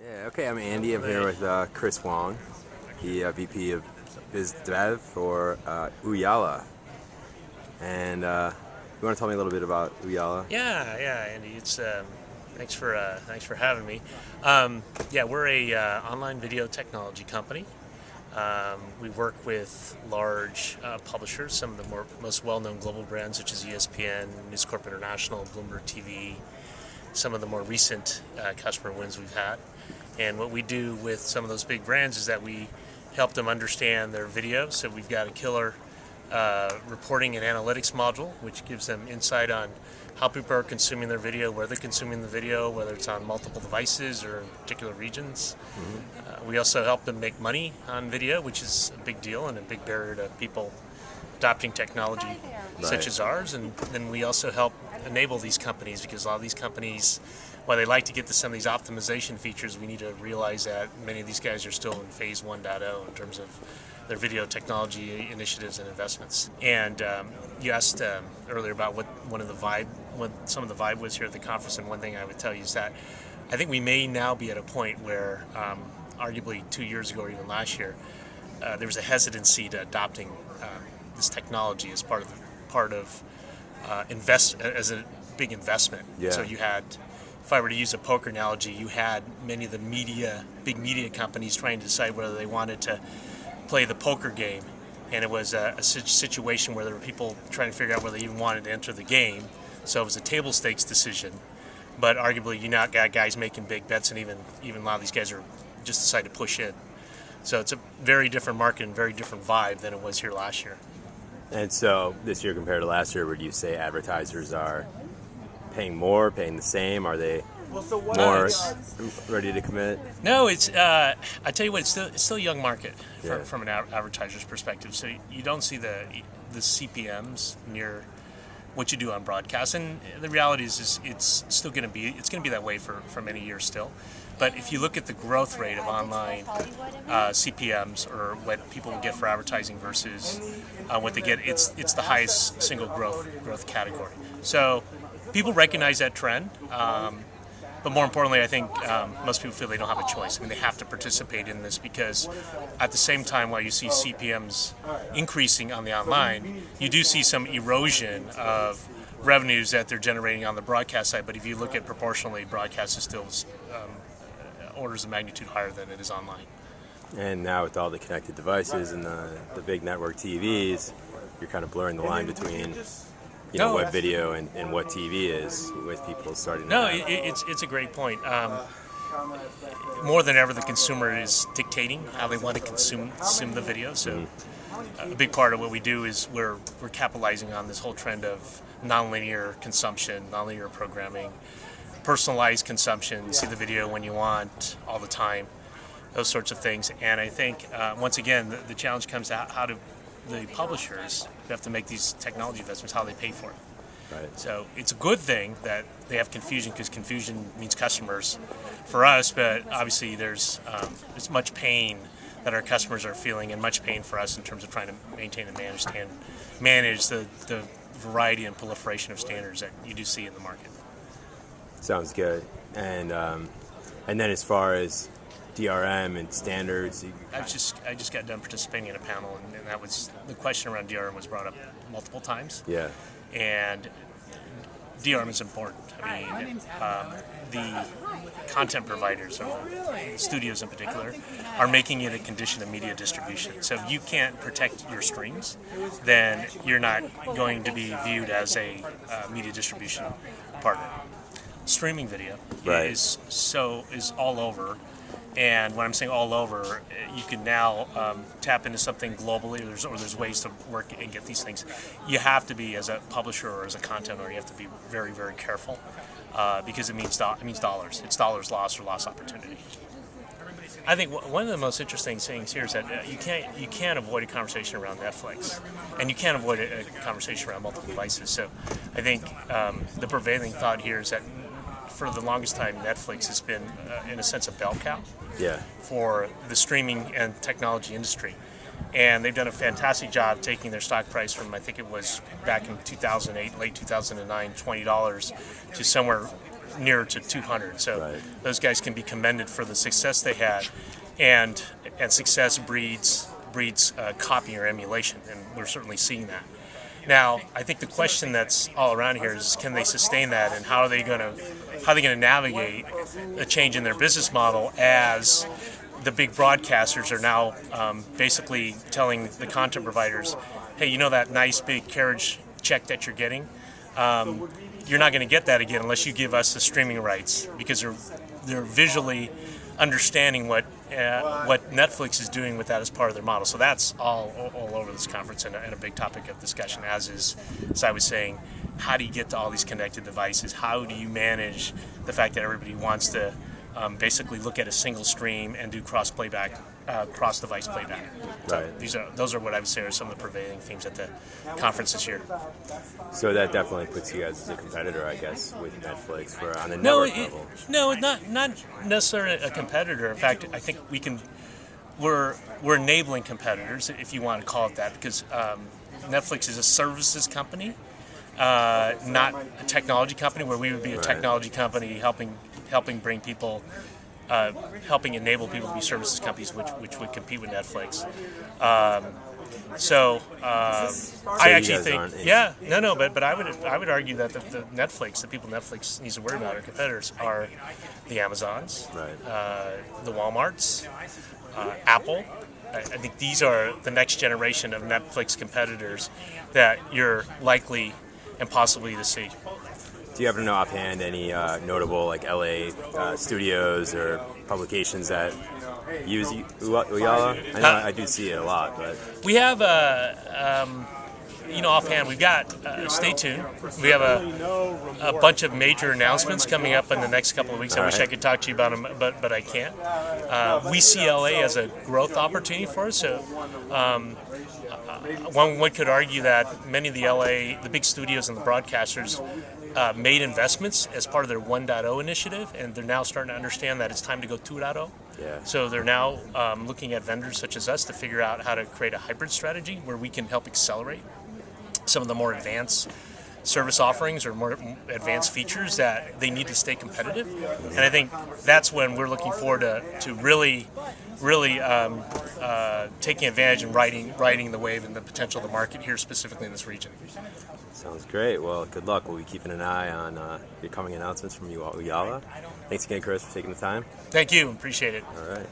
Yeah, okay, I'm Andy. I'm here with Chris Wong, the VP of Biz Dev for Ooyala. And you want to tell me a little bit about Ooyala? Yeah, Andy. It's thanks for having me. Yeah, we're a online video technology company. We work with large publishers, some of the most well-known global brands such as ESPN, News Corp International, Bloomberg TV. Some of the more recent customer wins we've had. And what we do with some of those big brands is that we help them understand their video. So we've got a killer reporting and analytics module, which gives them insight on how people are consuming their video, where they're consuming the video, whether it's on multiple devices or in particular regions. We also help them make money on video, which is a big deal and a big barrier to people adopting technology such as ours. And then we also help enable these companies, because a lot of these companies, while they like to get to some of these optimization features, we need to realize that many of these guys are still in phase 1.0 in terms of their video technology initiatives and investments. And you asked earlier about what some of the vibe was here at the conference, and one thing I would tell you is that I think we may now be at a point where, arguably 2 years ago or even last year, there was a hesitancy to adopting this technology as part of as a big investment. Yeah. So you had, if I were to use a poker analogy, you had many of the big media companies trying to decide whether they wanted to play the poker game, and it was a situation where there were people trying to figure out whether they even wanted to enter the game. So it was a table stakes decision, but arguably you now got guys making big bets, and even a lot of these guys are just decide to push in. So it's a very different market and very different vibe than it was here last year. And so this year compared to last year, would you say advertisers are paying more, paying the same? Are they more ready to commit? No, it's I tell you what, it's still a young market from an advertiser's perspective. So you don't see the CPMs near what you do on broadcast, and the reality is it's still going to be that way for many years still. But if you look at the growth rate of online CPMs, or what people will get for advertising versus what they get, it's the highest single growth category. So people recognize that trend. But more importantly, I think most people feel they don't have a choice. I mean, they have to participate in this, because at the same time, while you see CPMs increasing on the online, you do see some erosion of revenues that they're generating on the broadcast side. But if you look at proportionally, broadcast is still orders of magnitude higher than it is online. And now with all the connected devices and the big network TVs, you're kind of blurring the line between what video and what TV is, with people starting to it's a great point. More than ever, the consumer is dictating how they want to consume the video. So a big part of what we do is we're capitalizing on this whole trend of nonlinear consumption, nonlinear programming, personalized consumption, see the video when you want, all the time, those sorts of things. And I think, once again, the challenge comes out how do the publishers who have to make these technology investments, how they pay for it. Right. So it's a good thing that they have confusion, because confusion means customers for us, but obviously there's much pain that our customers are feeling, and much pain for us in terms of trying to maintain and manage the variety and proliferation of standards that you do see in the market. Sounds good. And then as far as DRM and standards, I just got done participating in a panel, and that was the question around DRM was brought up multiple times. Yeah. And DRM is important. I mean, the content providers, or studios in particular, are making it a condition of media distribution. So if you can't protect your streams, then you're not going to be viewed as a media distribution partner. Streaming video is all over, and when I'm saying all over, you can now tap into something globally, or there's ways to work and get these things. You have to be, as a publisher or as a content owner, you have to be very, very careful, because it means dollars. It's dollars lost or lost opportunity. I think one of the most interesting things here is that you can't avoid a conversation around Netflix, and you can't avoid a conversation around multiple devices. So I think the prevailing thought here is that for the longest time, Netflix has been, in a sense, a bell cow for the streaming and technology industry. And they've done a fantastic job taking their stock price from, I think it was back in 2008, late 2009, $20 to somewhere nearer to 200. So Right. those guys can be commended for the success they had, and success breeds copy or emulation, and we're certainly seeing that. Now, I think the question that's all around here is, can they sustain that, and how are they going to navigate a change in their business model as the big broadcasters are now basically telling the content providers, hey, you know that nice big carriage check that you're getting? You're not going to get that again unless you give us the streaming rights, because they're visually understanding what Netflix is doing with that as part of their model. So that's all over this conference, and a big topic of discussion, as I was saying, how do you get to all these connected devices? How do you manage the fact that everybody wants to basically look at a single stream and do cross-playback, cross-device playback? Right. So those are what I would say are some of the prevailing themes at the conference this year. So that definitely puts you guys as a competitor, I guess, with Netflix on the network level. No, not necessarily a competitor. In fact, I think we're enabling competitors, if you want to call it that, because Netflix is a services company, not a technology company, where we would be a technology company helping bring people, helping enable people to be services companies, which would compete with Netflix. I actually think, but I would argue that the people Netflix needs to worry about, our competitors, are the Amazons, Right. the Walmarts, Apple. I think these are the next generation of Netflix competitors that you're likely and possibly to see. Do you happen to know offhand any notable LA studios or publications that use Ooyala? I know I do see it a lot, but we have offhand, we've got, stay tuned, we have a bunch of major announcements coming up in the next couple of weeks. I wish I could talk to you about them, but I can't. We see LA as a growth opportunity for us. So one could argue that many of the big studios and the broadcasters made investments as part of their 1.0 initiative, and they're now starting to understand that it's time to go 2.0. yeah. So they're now looking at vendors such as us to figure out how to create a hybrid strategy where we can help accelerate some of the more advanced service offerings or more advanced features that they need to stay competitive. And I think that's when we're looking forward to really taking advantage and riding the wave and the potential of the market here, specifically in this region. Sounds great. Well, good luck. We'll be keeping an eye on your coming announcements from Ooyala. Thanks again, Chris, for taking the time. Thank you. Appreciate it. All right.